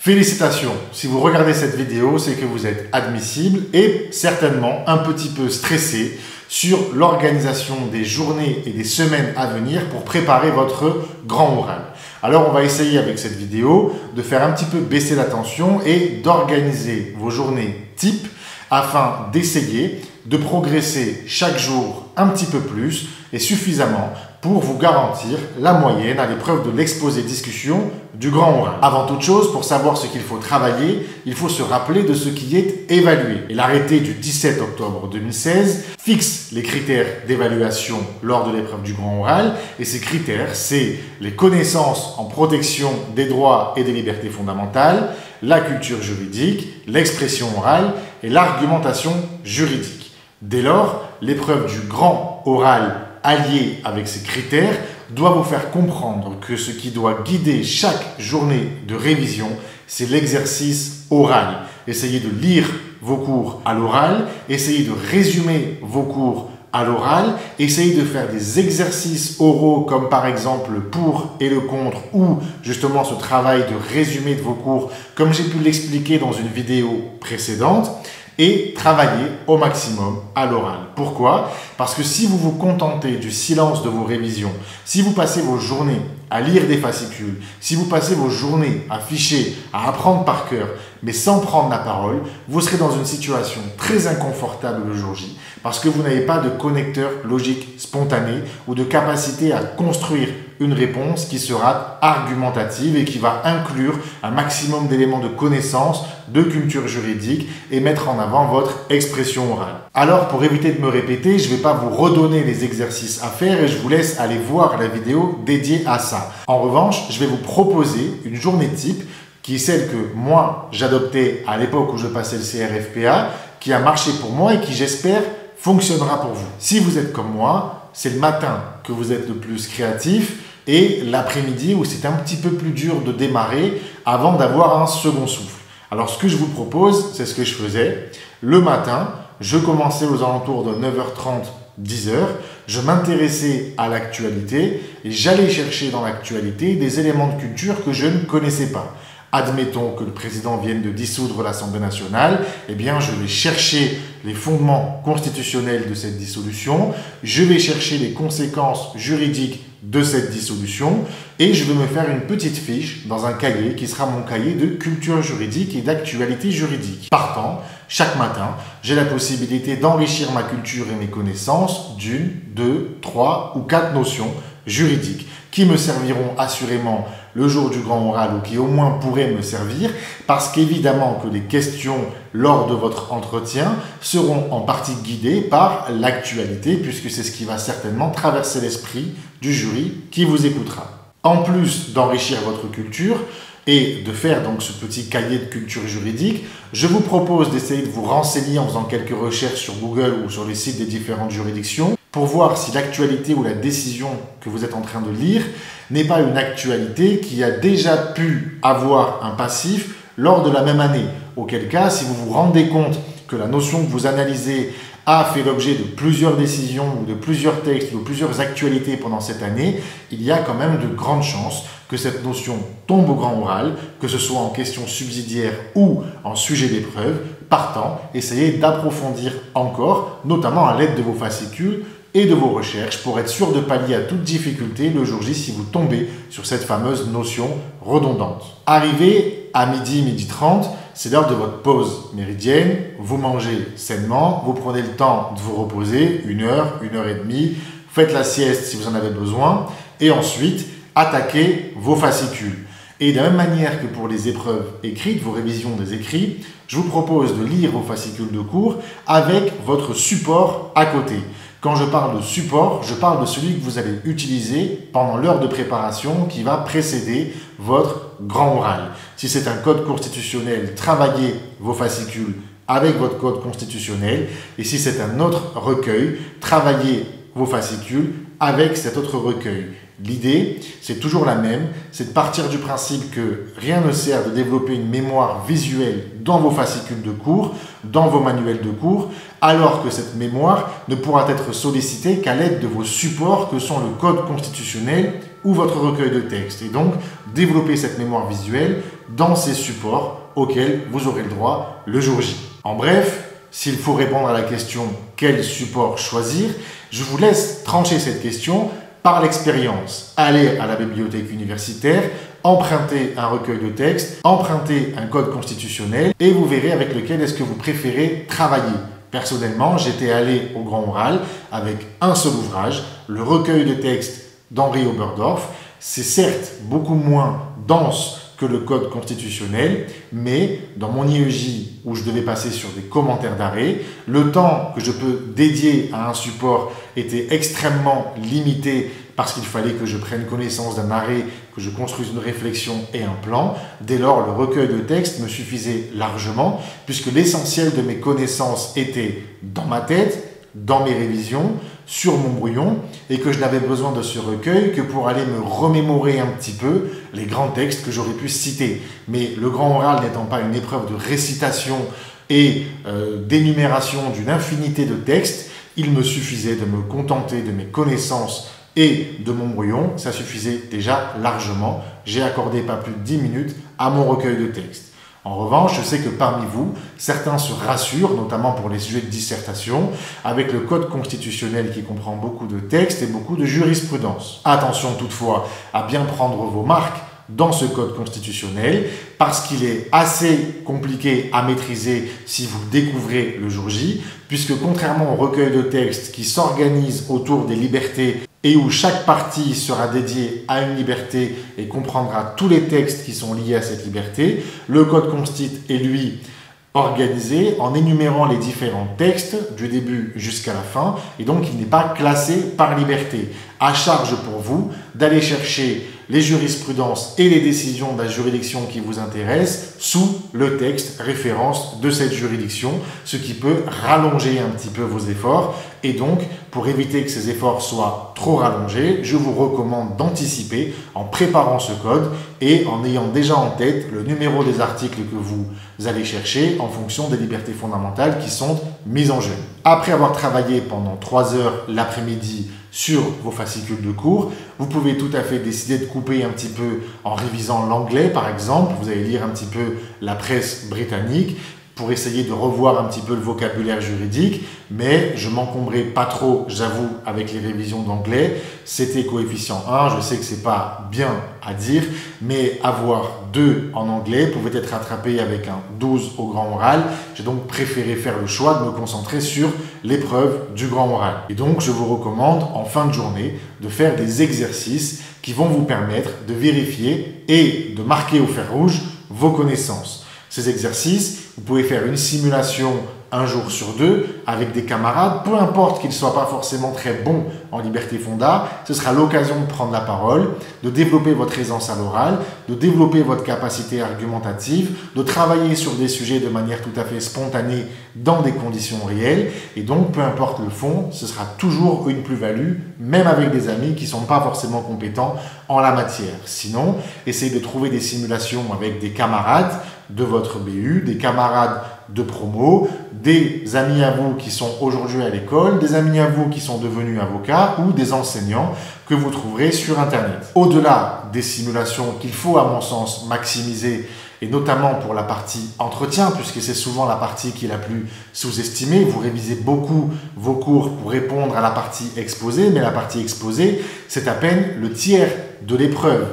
Félicitations, si vous regardez cette vidéo, c'est que vous êtes admissible et certainement un petit peu stressé sur l'organisation des journées et des semaines à venir pour préparer votre grand oral. Alors on va essayer avec cette vidéo de faire un petit peu baisser la tension et d'organiser vos journées type afin d'essayer de progresser chaque jour un petit peu plus et suffisamment pour vous garantir la moyenne à l'épreuve de l'exposé discussion du grand oral. Avant toute chose, pour savoir ce qu'il faut travailler, il faut se rappeler de ce qui est évalué. Et l'arrêté du 17 octobre 2016 fixe les critères d'évaluation lors de l'épreuve du grand oral. Et ces critères, c'est les connaissances en protection des droits et des libertés fondamentales, la culture juridique, l'expression orale et l'argumentation juridique. Dès lors, l'épreuve du grand oral allié avec ces critères doit vous faire comprendre que ce qui doit guider chaque journée de révision, c'est l'exercice oral. Essayez de lire vos cours à l'oral, essayez de résumer vos cours à l'oral, essayez de faire des exercices oraux comme par exemple le pour et le contre ou justement ce travail de résumé de vos cours comme j'ai pu l'expliquer dans une vidéo précédente. Et travailler au maximum à l'oral. Pourquoi? Parce que si vous vous contentez du silence de vos révisions, si vous passez vos journées à lire des fascicules, si vous passez vos journées à ficher, à apprendre par cœur, mais sans prendre la parole, vous serez dans une situation très inconfortable le jour J, parce que vous n'avez pas de connecteur logique spontané ou de capacité à construire une réponse qui sera argumentative et qui va inclure un maximum d'éléments de connaissance, de culture juridique et mettre en avant votre expression orale. Alors, pour éviter de me répéter, je ne vais pas vous redonner les exercices à faire et je vous laisse aller voir la vidéo dédiée à ça. En revanche, je vais vous proposer une journée type qui est celle que moi, j'adoptais à l'époque où je passais le CRFPA, qui a marché pour moi et qui, j'espère, fonctionnera pour vous. Si vous êtes comme moi, c'est le matin que vous êtes le plus créatif et l'après-midi où c'est un petit peu plus dur de démarrer avant d'avoir un second souffle. Alors, ce que je vous propose, c'est ce que je faisais. Le matin, je commençais aux alentours de 9h30, 10h. Je m'intéressais à l'actualité et j'allais chercher dans l'actualité des éléments de culture que je ne connaissais pas. Admettons que le président vienne de dissoudre l'Assemblée nationale, eh bien je vais chercher les fondements constitutionnels de cette dissolution, je vais chercher les conséquences juridiques de cette dissolution et je vais me faire une petite fiche dans un cahier qui sera mon cahier de culture juridique et d'actualité juridique. Partant, chaque matin, j'ai la possibilité d'enrichir ma culture et mes connaissances d'une, deux, trois ou quatre notions juridiques qui me serviront assurément le jour du grand oral ou qui au moins pourraient me servir parce qu'évidemment que les questions lors de votre entretien seront en partie guidées par l'actualité puisque c'est ce qui va certainement traverser l'esprit du jury qui vous écoutera. En plus d'enrichir votre culture et de faire donc ce petit cahier de culture juridique, je vous propose d'essayer de vous renseigner en faisant quelques recherches sur Google ou sur les sites des différentes juridictions pour voir si l'actualité ou la décision que vous êtes en train de lire n'est pas une actualité qui a déjà pu avoir un passif lors de la même année. Auquel cas, si vous vous rendez compte que la notion que vous analysez a fait l'objet de plusieurs décisions ou de plusieurs textes ou de plusieurs actualités pendant cette année, il y a quand même de grandes chances que cette notion tombe au grand oral, que ce soit en question subsidiaire ou en sujet d'épreuve. Partant, essayez d'approfondir encore, notamment à l'aide de vos fascicules et de vos recherches pour être sûr de pallier à toute difficulté le jour J si vous tombez sur cette fameuse notion redondante. Arrivé à midi, midi 30, c'est l'heure de votre pause méridienne, vous mangez sainement, vous prenez le temps de vous reposer, 1 heure, 1 heure et demie, faites la sieste si vous en avez besoin et ensuite attaquez vos fascicules. Et de la même manière que pour les épreuves écrites, vos révisions des écrits, je vous propose de lire vos fascicules de cours avec votre support à côté. Quand je parle de support, je parle de celui que vous allez utiliser pendant l'heure de préparation qui va précéder votre grand oral. Si c'est un code constitutionnel, travaillez vos fascicules avec votre code constitutionnel. Et si c'est un autre recueil, travaillez vos fascicules avec cet autre recueil. L'idée, c'est toujours la même, c'est de partir du principe que rien ne sert de développer une mémoire visuelle dans vos fascicules de cours, dans vos manuels de cours, alors que cette mémoire ne pourra être sollicitée qu'à l'aide de vos supports que sont le code constitutionnel ou votre recueil de texte. Et donc, développer cette mémoire visuelle dans ces supports auxquels vous aurez le droit le jour J. En bref, s'il faut répondre à la question « quel support choisir ?», je vous laisse trancher cette question par l'expérience. Allez à la bibliothèque universitaire, empruntez un recueil de textes, empruntez un code constitutionnel et vous verrez avec lequel est-ce que vous préférez travailler. Personnellement, j'étais allé au Grand Oral avec un seul ouvrage, le recueil de textes d'Henri Oberdorf. C'est certes beaucoup moins dense que le code constitutionnel, mais dans mon IEJ où je devais passer sur des commentaires d'arrêt, le temps que je peux dédier à un support était extrêmement limité parce qu'il fallait que je prenne connaissance d'un arrêt, que je construise une réflexion et un plan. Dès lors, le recueil de textes me suffisait largement puisque l'essentiel de mes connaissances était dans ma tête, dans mes révisions, sur mon brouillon, et que je n'avais besoin de ce recueil que pour aller me remémorer un petit peu les grands textes que j'aurais pu citer. Mais le grand oral n'étant pas une épreuve de récitation et d'énumération d'une infinité de textes, il me suffisait de me contenter de mes connaissances et de mon brouillon. Ça suffisait déjà largement. J'ai accordé pas plus de 10 minutes à mon recueil de textes. En revanche, je sais que parmi vous, certains se rassurent, notamment pour les sujets de dissertation, avec le code constitutionnel qui comprend beaucoup de textes et beaucoup de jurisprudence. Attention toutefois à bien prendre vos marques dans ce code constitutionnel parce qu'il est assez compliqué à maîtriser si vous le découvrez le jour J, puisque contrairement au recueil de textes qui s'organise autour des libertés et où chaque partie sera dédiée à une liberté et comprendra tous les textes qui sont liés à cette liberté, le code constit est lui organisé en énumérant les différents textes du début jusqu'à la fin et donc il n'est pas classé par liberté. À charge pour vous d'aller chercher les jurisprudences et les décisions de la juridiction qui vous intéressent sous le texte référence de cette juridiction, ce qui peut rallonger un petit peu vos efforts. Et donc, pour éviter que ces efforts soient trop rallongés, je vous recommande d'anticiper en préparant ce code et en ayant déjà en tête le numéro des articles que vous allez chercher en fonction des libertés fondamentales qui sont mises en jeu. Après avoir travaillé pendant 3 heures l'après-midi sur vos fascicules de cours, vous pouvez tout à fait décider de couper un petit peu en révisant l'anglais par exemple. Vous allez lire un petit peu la presse britannique pour essayer de revoir un petit peu le vocabulaire juridique, mais je m'encombrais pas trop, j'avoue, avec les révisions d'anglais. C'était coefficient 1, je sais que c'est pas bien à dire, mais avoir 2 en anglais pouvait être rattrapé avec un 12 au grand oral. J'ai donc préféré faire le choix de me concentrer sur l'épreuve du grand oral. Et donc, je vous recommande en fin de journée de faire des exercices qui vont vous permettre de vérifier et de marquer au fer rouge vos connaissances. Ces exercices, vous pouvez faire une simulation un jour sur 2 avec des camarades, peu importe qu'ils ne soient pas forcément très bons en liberté fonda, ce sera l'occasion de prendre la parole, de développer votre aisance à l'oral, de développer votre capacité argumentative, de travailler sur des sujets de manière tout à fait spontanée dans des conditions réelles. Et donc, peu importe le fond, ce sera toujours une plus-value, même avec des amis qui ne sont pas forcément compétents en la matière. Sinon, essayez de trouver des simulations avec des camarades de votre BU, des camarades de promo, des amis à vous qui sont aujourd'hui à l'école, des amis à vous qui sont devenus avocats ou des enseignants que vous trouverez sur Internet. Au-delà des simulations qu'il faut à mon sens maximiser, et notamment pour la partie entretien, puisque c'est souvent la partie qui est la plus sous-estimée. Vous révisez beaucoup vos cours pour répondre à la partie exposée, mais la partie exposée, c'est à peine le tiers de l'épreuve,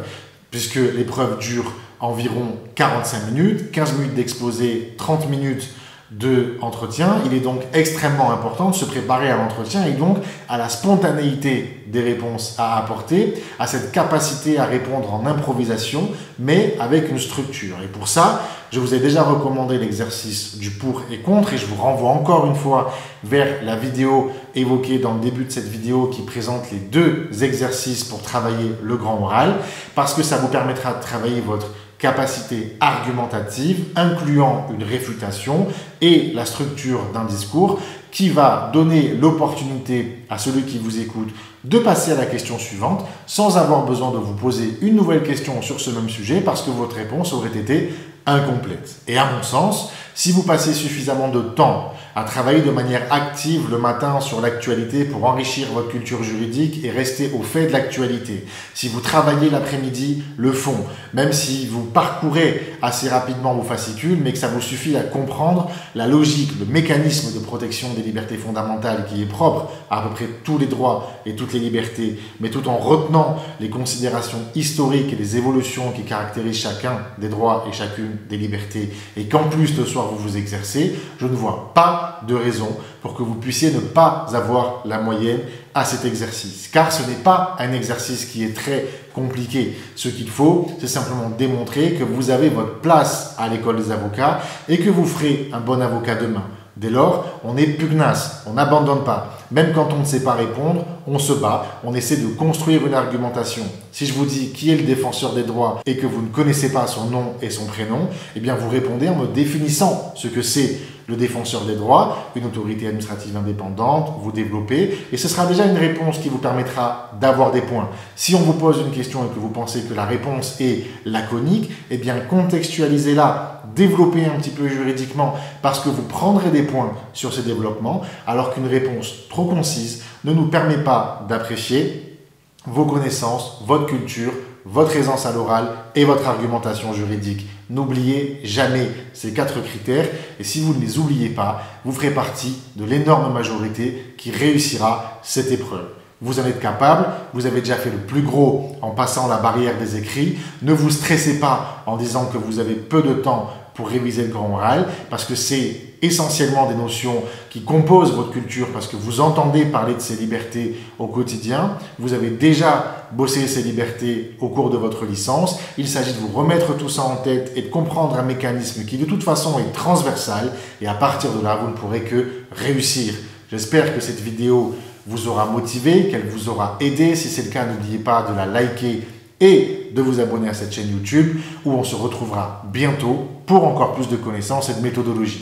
puisque l'épreuve dure environ 45 minutes, 15 minutes d'exposé, 30 minutes d'entretien. Il est donc extrêmement important de se préparer à l'entretien et donc à la spontanéité des réponses à apporter, à cette capacité à répondre en improvisation, mais avec une structure. Et pour ça, je vous ai déjà recommandé l'exercice du pour et contre et je vous renvoie encore une fois vers la vidéo évoquée dans le début de cette vidéo qui présente les 2 exercices pour travailler le grand oral, parce que ça vous permettra de travailler votre capacité argumentative, incluant une réfutation et la structure d'un discours qui va donner l'opportunité à celui qui vous écoute de passer à la question suivante sans avoir besoin de vous poser une nouvelle question sur ce même sujet parce que votre réponse aurait été incomplète. Et à mon sens, si vous passez suffisamment de temps à travailler de manière active le matin sur l'actualité pour enrichir votre culture juridique et rester au fait de l'actualité. Si vous travaillez l'après-midi, le fond, même si vous parcourez assez rapidement vos fascicules, mais que ça vous suffit à comprendre la logique, le mécanisme de protection des libertés fondamentales qui est propre à peu près tous les droits et toutes les libertés, mais tout en retenant les considérations historiques et les évolutions qui caractérisent chacun des droits et chacune des libertés, et qu'en plus le soir vous vous exercez, je ne vois pas de raison pour que vous puissiez ne pas avoir la moyenne à cet exercice. Car ce n'est pas un exercice qui est très compliqué. Ce qu'il faut, c'est simplement démontrer que vous avez votre place à l'école des avocats et que vous ferez un bon avocat demain. Dès lors, on est pugnace, on n'abandonne pas. Même quand on ne sait pas répondre, on se bat, on essaie de construire une argumentation. Si je vous dis qui est le défenseur des droits et que vous ne connaissez pas son nom et son prénom, eh bien vous répondez en me définissant ce que c'est le défenseur des droits, une autorité administrative indépendante, vous développez, et ce sera déjà une réponse qui vous permettra d'avoir des points. Si on vous pose une question et que vous pensez que la réponse est laconique, eh bien contextualisez-la, développez un petit peu juridiquement, parce que vous prendrez des points sur ce développement, alors qu'une réponse trop concise ne nous permet pas d'apprécier vos connaissances, votre culture, votre aisance à l'oral et votre argumentation juridique. N'oubliez jamais ces 4 critères et si vous ne les oubliez pas, vous ferez partie de l'énorme majorité qui réussira cette épreuve. Vous en êtes capable, vous avez déjà fait le plus gros en passant la barrière des écrits. Ne vous stressez pas en disant que vous avez peu de temps pour réviser le grand oral parce que c'est essentiellement des notions qui composent votre culture parce que vous entendez parler de ces libertés au quotidien. Vous avez déjà bossé ces libertés au cours de votre licence. Il s'agit de vous remettre tout ça en tête et de comprendre un mécanisme qui de toute façon est transversal et à partir de là, vous ne pourrez que réussir. J'espère que cette vidéo vous aura motivé, qu'elle vous aura aidé. Si c'est le cas, n'oubliez pas de la liker et de vous abonner à cette chaîne YouTube où on se retrouvera bientôt pour encore plus de connaissances et de méthodologie.